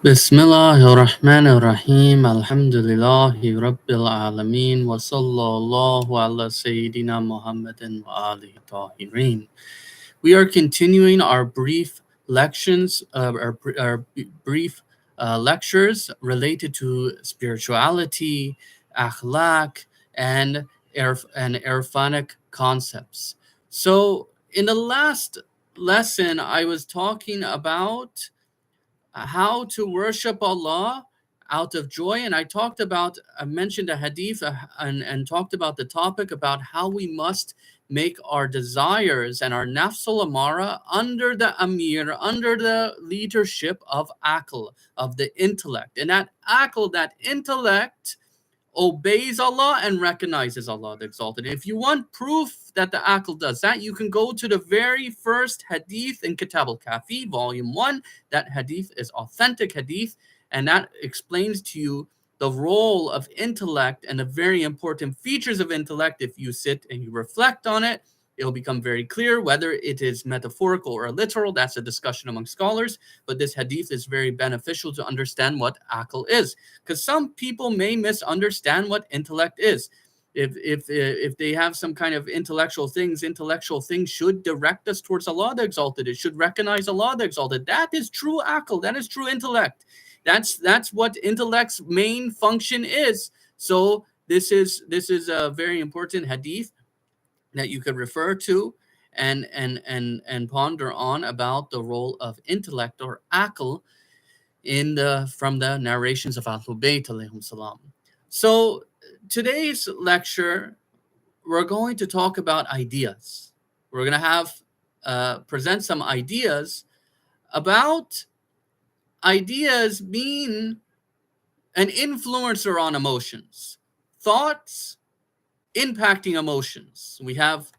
Bismillahirrahmanirrahim. Alhamdulillahi Rabbil Alameen. Wa sallallahu ala Sayyidina Muhammadin wa alihi tahirin. We are continuing our brief lections, brief lectures related to spirituality, akhlaq, and irfanic concepts. So, in the last lesson, I was talking about how to worship Allah out of joy. And I mentioned a hadith and talked about the topic about how we must make our desires and our nafsul amara under the amir, under the leadership of akal, of the intellect. And that akal, that intellect, obeys Allah and recognizes Allah the Exalted. If you want proof that the Aql does that, you can go to the very first hadith in Kitab al-Kafi, volume 1. That hadith is authentic hadith, and that explains to you the role of intellect and the very important features of intellect. If you sit and you reflect on it, it'll become very clear whether it is metaphorical or literal. That's a discussion among scholars, but this hadith is very beneficial to understand what aql is, because some people may misunderstand what intellect is. If they have some kind of intellectual things should direct us towards Allah the Exalted. It should recognize Allah the Exalted. That is true aql. That is true intellect. That's what intellect's main function is. So this is a very important hadith that you could refer to and ponder on about the role of intellect or aql from the narrations of Ahlul Bayt alayhim salam. So today's lecture, we're going to talk about ideas. We're going to have present some ideas about ideas being an influencer on emotions, thoughts impacting emotions. We have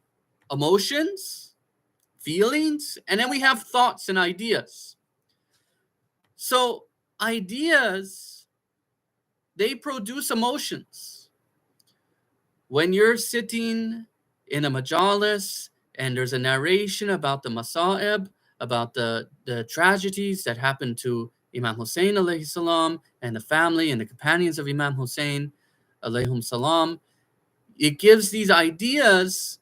emotions, feelings, and then we have thoughts and ideas. So ideas, they produce emotions. When you're sitting in a majalis and there's a narration about the masa'ib, about the tragedies that happened to Imam Hussein alayhi salam and the family and the companions of Imam Hussein alayhim salam, it gives these ideas,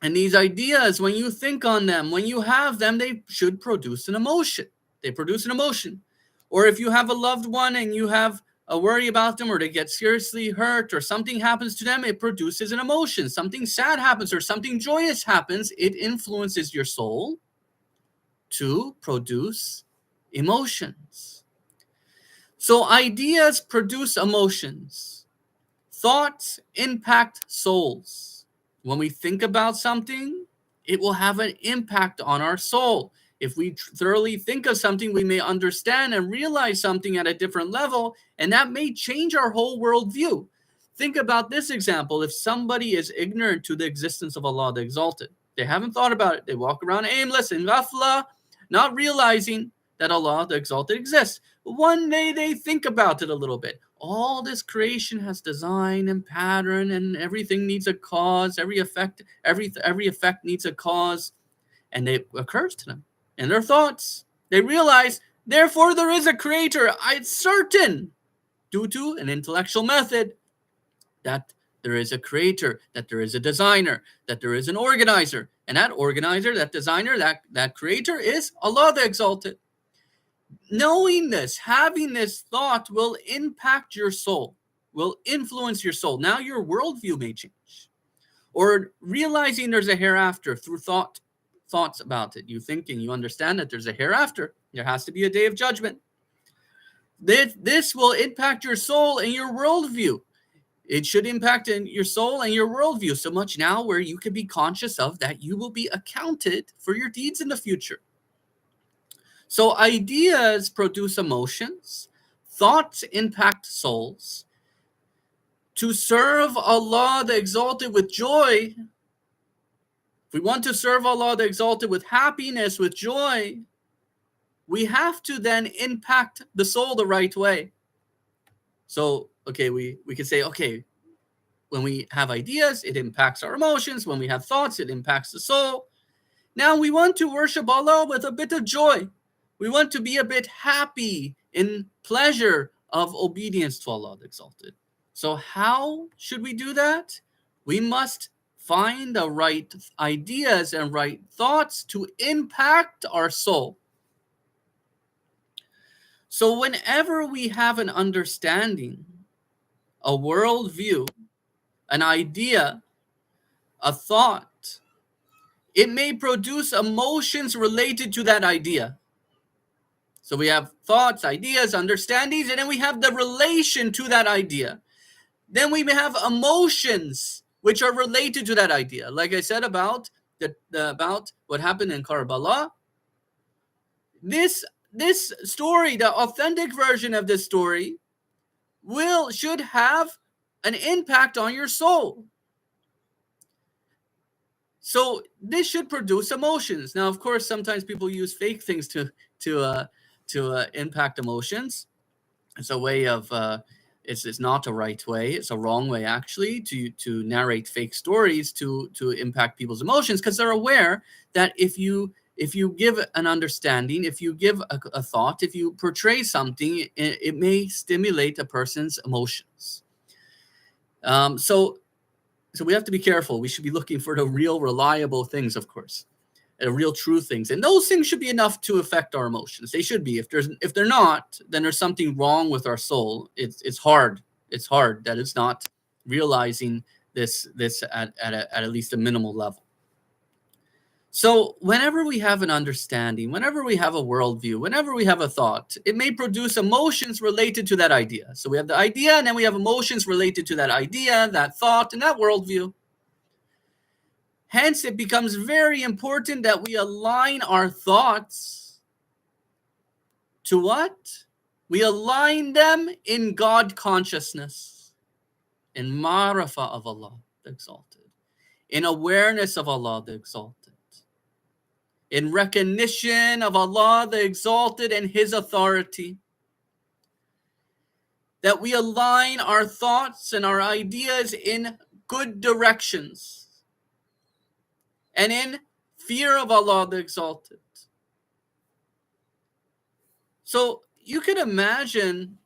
and these ideas, when you think on them, when you have them, they should produce an emotion. They produce an emotion. Or if you have a loved one and you have a worry about them, or they get seriously hurt, or something happens to them, it produces an emotion. Something sad happens or something joyous happens, it influences your soul to produce emotions. So ideas produce emotions. Thoughts impact souls. When we think about something, it will have an impact on our soul. If we thoroughly think of something, we may understand and realize something at a different level, and that may change our whole worldview. Think about this example. If somebody is ignorant to the existence of Allah the Exalted, they haven't thought about it. They walk around aimless in ghafla, not realizing that Allah the Exalted exists. One day they think about it a little bit. All this creation has design and pattern, and everything needs a cause. Every effect needs a cause, and it occurs to them in their thoughts. They realize, therefore, there is a creator. It's certain, due to an intellectual method, that there is a creator, that there is a designer, that there is an organizer, and that organizer, that designer, that creator is Allah the Exalted. Knowing this, having this thought will impact your soul, will influence your soul. Now your worldview may change. Or realizing there's a hereafter through thoughts about it. You think and you understand that there's a hereafter. There has to be a day of judgment. This will impact your soul and your worldview. It should impact in your soul and your worldview so much now where you can be conscious of that you will be accounted for your deeds in the future. So ideas produce emotions, thoughts impact souls. To serve Allah the Exalted with joy, if we want to serve Allah the Exalted with happiness, with joy, we have to then impact the soul the right way. So, okay, we can say, okay, when we have ideas, it impacts our emotions. When we have thoughts, it impacts the soul. Now we want to worship Allah with a bit of joy. We want to be a bit happy in pleasure of obedience to Allah the Exalted. So how should we do that? We must find the right ideas and right thoughts to impact our soul. So whenever we have an understanding, a worldview, an idea, a thought, it may produce emotions related to that idea. So we have thoughts, ideas, understandings, and then we have the relation to that idea. Then we may have emotions which are related to that idea. Like I said about about what happened in Karbala. This story, the authentic version of this story, should have an impact on your soul. So this should produce emotions. Now, of course, sometimes people use fake things to impact emotions. It's a way of it's not a right way. It's a wrong way actually to narrate fake stories to impact people's emotions, because they're aware that if you give an understanding, if you give a thought, if you portray something, it may stimulate a person's emotions. So we have to be careful. We should be looking for the real, reliable things, of course, and real, true things, and those things should be enough to affect our emotions. They should be. If they're not, then there's something wrong with our soul. It's hard. It's hard that it's not realizing this at least a minimal level. So whenever we have an understanding, whenever we have a worldview, whenever we have a thought, it may produce emotions related to that idea. So we have the idea, and then we have emotions related to that idea, that thought, and that worldview. Hence, it becomes very important that we align our thoughts to what? We align them in God consciousness, in ma'rifah of Allah the Exalted, in awareness of Allah the Exalted, in recognition of Allah the Exalted and His authority. That we align our thoughts and our ideas in good directions and in fear of Allah the Exalted. So you can imagine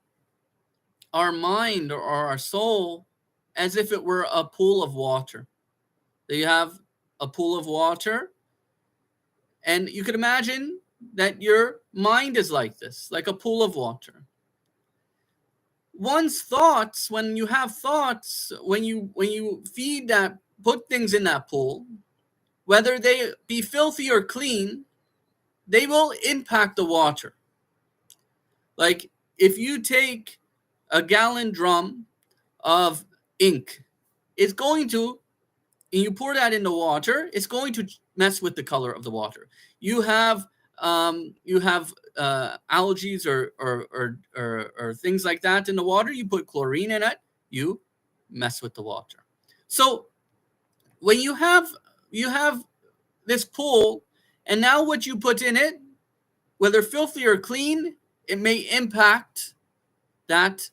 our mind or our soul as if it were a pool of water. So you have a pool of water, and you can imagine that your mind is like this, like a pool of water. One's thoughts, when you have thoughts, when you feed that, put things in that pool, whether they be filthy or clean, they will impact the water. Like if you take a gallon drum of ink, it's going to, and you pour that in the water, it's going to mess with the color of the water. You have algae or things like that in the water. You put chlorine in it, you mess with the water. So when you have this pool, and now what you put in it, whether filthy or clean, it may impact that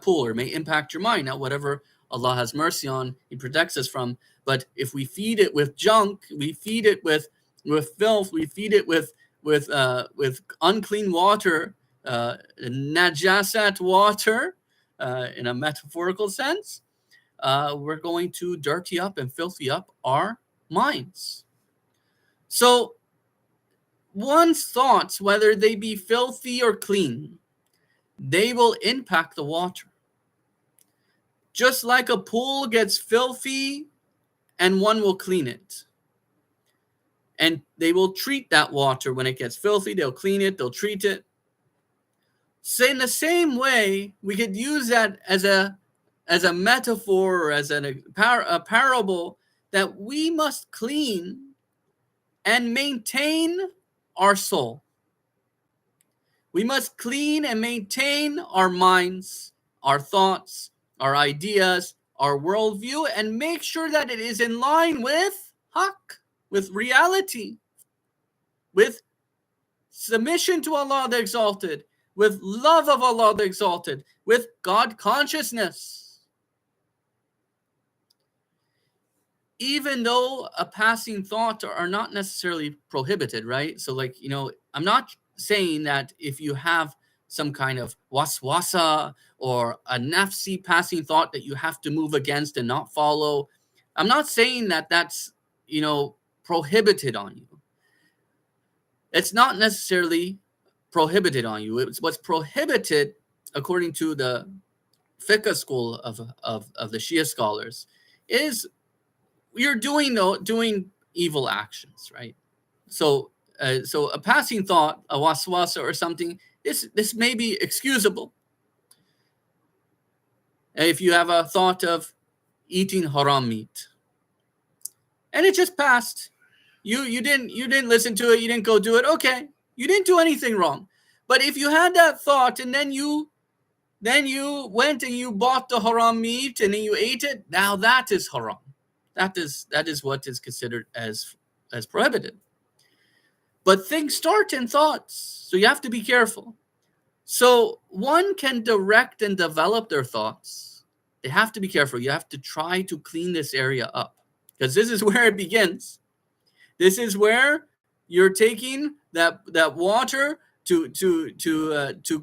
pool, or may impact your mind. Now, whatever Allah has mercy on, He protects us from. But if we feed it with junk, we feed it with filth, we feed it with unclean water, najasat water, in a metaphorical sense, we're going to dirty up and filthy up our minds. So one's thoughts, whether they be filthy or clean, they will impact the water. Just like a pool gets filthy and one will clean it. And they will treat that water when it gets filthy. They'll clean it, they'll treat it. So in the same way, we could use that as a metaphor or as a parable, that we must clean and maintain our soul. We must clean and maintain our minds, our thoughts, our ideas, our worldview, and make sure that it is in line with haqq, with reality, with submission to Allah the Exalted, with love of Allah the Exalted, with God consciousness. even though a passing thought are not necessarily prohibited, right? So like, I'm not saying that if you have some kind of waswasa or a nafsi passing thought that you have to move against and not follow. I'm not saying that that's, prohibited on you. It's not necessarily prohibited on you. It's what's prohibited according to the fiqh school of the Shia scholars is you're doing evil actions, right? So a passing thought, a waswasa or something, this may be excusable. If you have a thought of eating haram meat, and it just passed, you didn't listen to it, you didn't go do it. Okay, you didn't do anything wrong. But if you had that thought and then you went and you bought the haram meat and then you ate it, now that is haram. That is what is considered as prohibited. But things start in thoughts, so you have to be careful. So one can direct and develop their thoughts. They have to be careful. You have to try to clean this area up, because this is where it begins. This is where you're taking that water to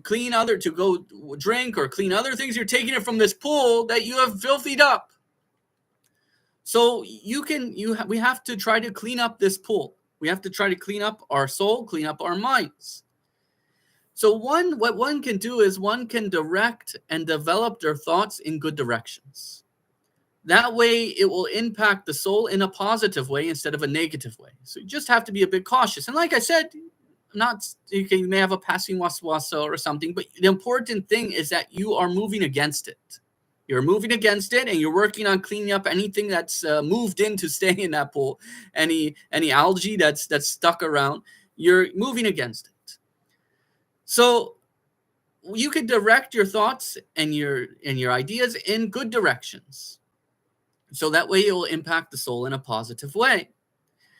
clean to go drink or clean other things. You're taking it from this pool that you have filthied up. So we have to try to clean up this pool. We have to try to clean up our soul, clean up our minds. So what one can do is one can direct and develop their thoughts in good directions. That way it will impact the soul in a positive way instead of a negative way. So you just have to be a bit cautious. And like I said, you may have a passing waswasa or something, but the important thing is that you are moving against it. You're moving against it, and you're working on cleaning up anything that's moved in to stay in that pool, any algae that's stuck around. You're moving against it. So you could direct your thoughts and your ideas in good directions. So that way it will impact the soul in a positive way.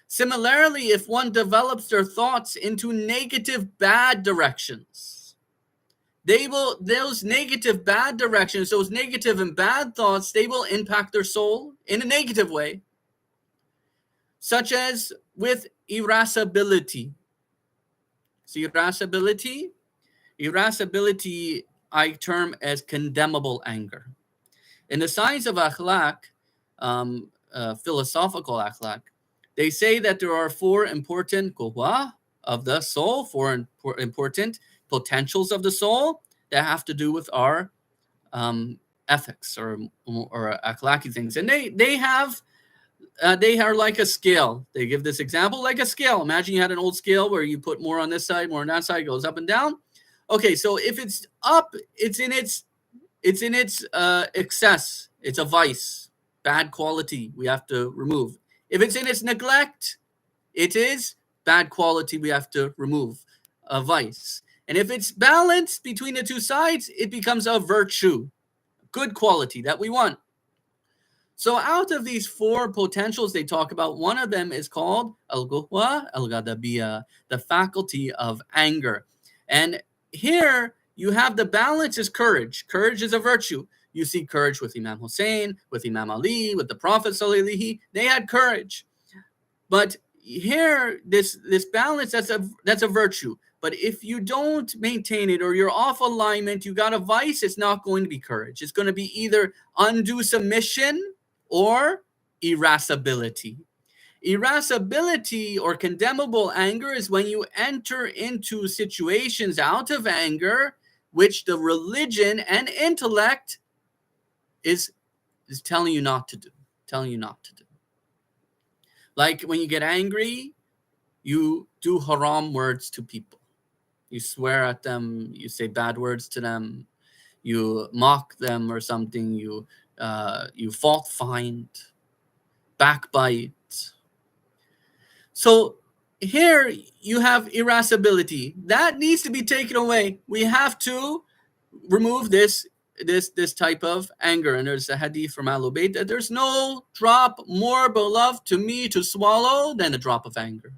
Similarly, if one develops their thoughts into negative, bad directions, those negative, bad directions, those negative and bad thoughts, they will impact their soul in a negative way, such as with irascibility. So irascibility I term as condemnable anger. In the science of akhlaq, philosophical akhlaq, they say that there are four important quwwa of the soul, four important potentials of the soul that have to do with our ethics or akhlaqi things. And they are like a scale. They give this example like a scale. Imagine you had an old scale where you put more on this side, more on that side, goes up and down. Okay, so if it's up, it's in its excess. It's a vice, bad quality we have to remove. If it's in its neglect, it is bad quality we have to remove, a vice. And if it's balanced between the two sides, it becomes a virtue, good quality that we want. So out of these four potentials they talk about, one of them is called al-quwwa al-ghadabiyya, the faculty of anger. And here you have the balance is courage. Courage is a virtue. You see courage with Imam Hussein, with Imam Ali, with the Prophet sallallahu. They had courage. But here, this balance, that's a virtue. But if you don't maintain it or you're off alignment, you got a vice, it's not going to be courage. It's going to be either undue submission or irascibility. Irascibility or condemnable anger is when you enter into situations out of anger, which the religion and intellect is telling you not to do, Like when you get angry, you do haram words to people. You swear at them, you say bad words to them, you mock them or something, you fault find, backbite. So here you have irascibility. That needs to be taken away. We have to remove this type of anger. And there's a hadith from Ahlul Bayt that there's no drop more beloved to me to swallow than a drop of anger.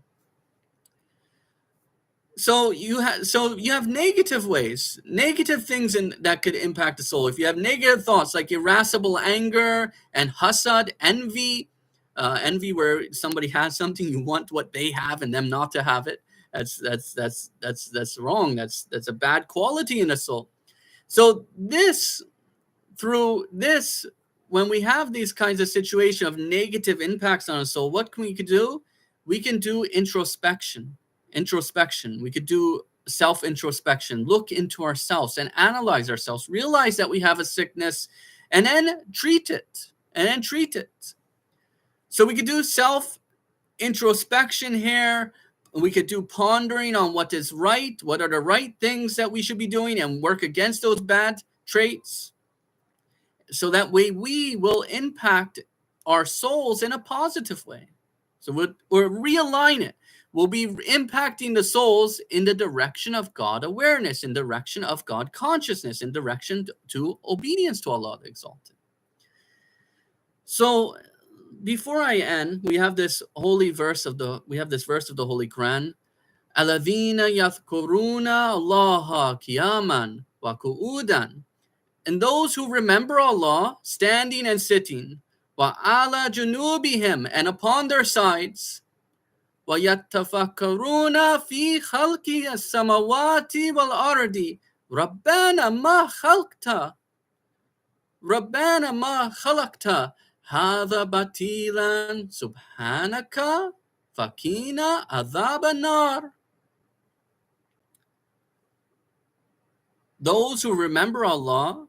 So you have negative ways, negative things that could impact the soul. If you have negative thoughts like irascible anger and hasad, envy, Envy, where somebody has something, you want what they have and them not to have it. That's wrong. That's a bad quality in a soul. So through this, when we have these kinds of situation of negative impacts on a soul, what can we do? We can do introspection. We could do self-introspection, look into ourselves and analyze ourselves, realize that we have a sickness, and then treat it. So we could do self-introspection here. We could do pondering on what is right, what are the right things that we should be doing, and work against those bad traits. So that way we will impact our souls in a positive way. So we'll realign it. We'll be impacting the souls in the direction of God awareness, in direction of God consciousness, in direction to obedience to Allah the Exalted. So before I end, we have this verse of the Holy Quran. Alladhina yadhkuruna Allaha qiyaman wa qu'udan. And those who remember Allah standing and sitting, wa ala junubihim, and upon their sides, wa yattafakkaruna fi khalqi as-samawati wal ardi, rabbana ma khalaqta hadha batilan subhanaka fakina adhaban nar. Those who remember Allah,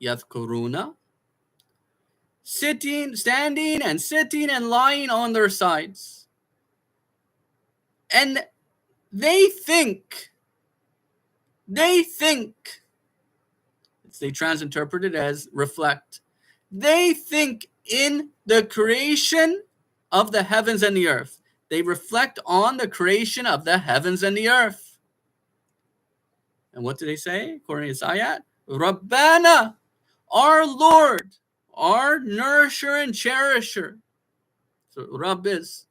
yadhkuruna, standing and sitting and lying on their sides. And they think, they transinterpret it as reflect. They think in the creation of the heavens and the earth. They reflect on the creation of the heavens and the earth. And what do they say according to this ayat? Rabbana, our Lord, our nourisher and cherisher. So Rabb is,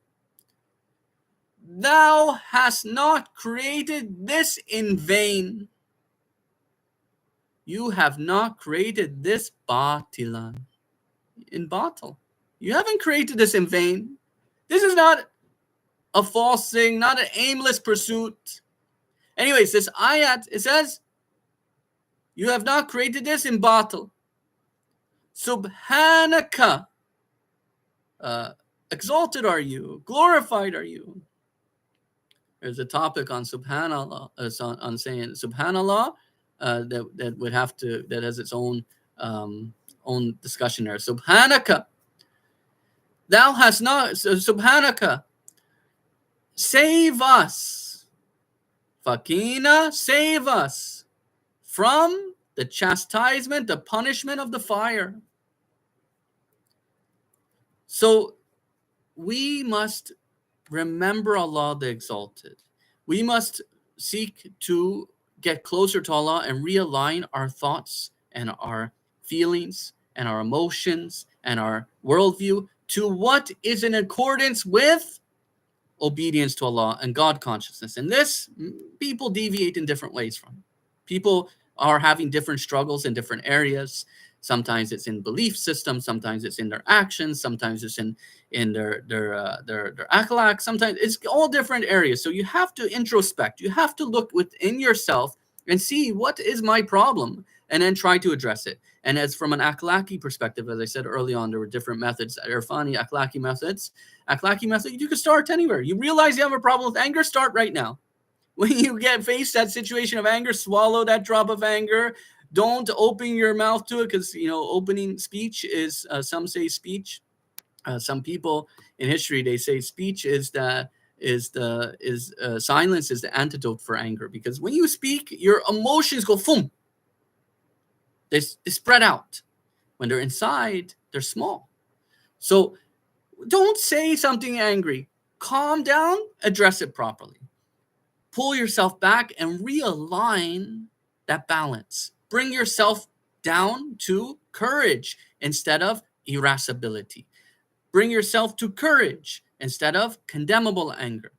thou hast not created this in vain. You have not created this batilan, in batil. You haven't created this in vain. This is not a false thing, not an aimless pursuit. Anyways, this ayat, it says, you have not created this in batil. Subhanaka, exalted are you, glorified are you. There's a topic on subhanallah, on saying subhanallah, that would have to, that has its own discussion there. Subhanaka, thou hast not, subhanaka, save us. Fakina, save us from the chastisement, the punishment of the fire. So we must remember Allah the Exalted. We must seek to get closer to Allah and realign our thoughts and our feelings and our emotions and our worldview to what is in accordance with obedience to Allah and God consciousness. And this, people deviate in different ways from. People are having different struggles in different areas. Sometimes it's in belief systems, sometimes it's in their actions, sometimes it's in their akhlaq, sometimes it's all different areas. So you have to introspect, you have to look within yourself and see what is my problem, and then try to address it. And as from an akhlaqi perspective, as I said early on, there were different methods, irfani, akhlaqi methods. Akhlaqi method, you can start anywhere. You realize you have a problem with anger, start right now. When you get faced that situation of anger, swallow that drop of anger. Don't open your mouth to it, because opening speech is some say speech. Some people in history, they say speech silence is the antidote for anger, because when you speak, your emotions go boom. They spread out. When they're inside, they're small. So don't say something angry. Calm down, address it properly. Pull yourself back and realign that balance. Bring yourself down to courage instead of irascibility. Bring yourself to courage instead of condemnable anger.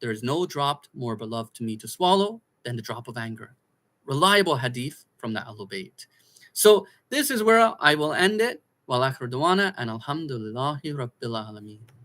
There is no drop more beloved to me to swallow than the drop of anger. Reliable hadith from the Ahlul Bayt. So this is where I will end it. Wa akhir dawana and alhamdulillahi rabbil alameen.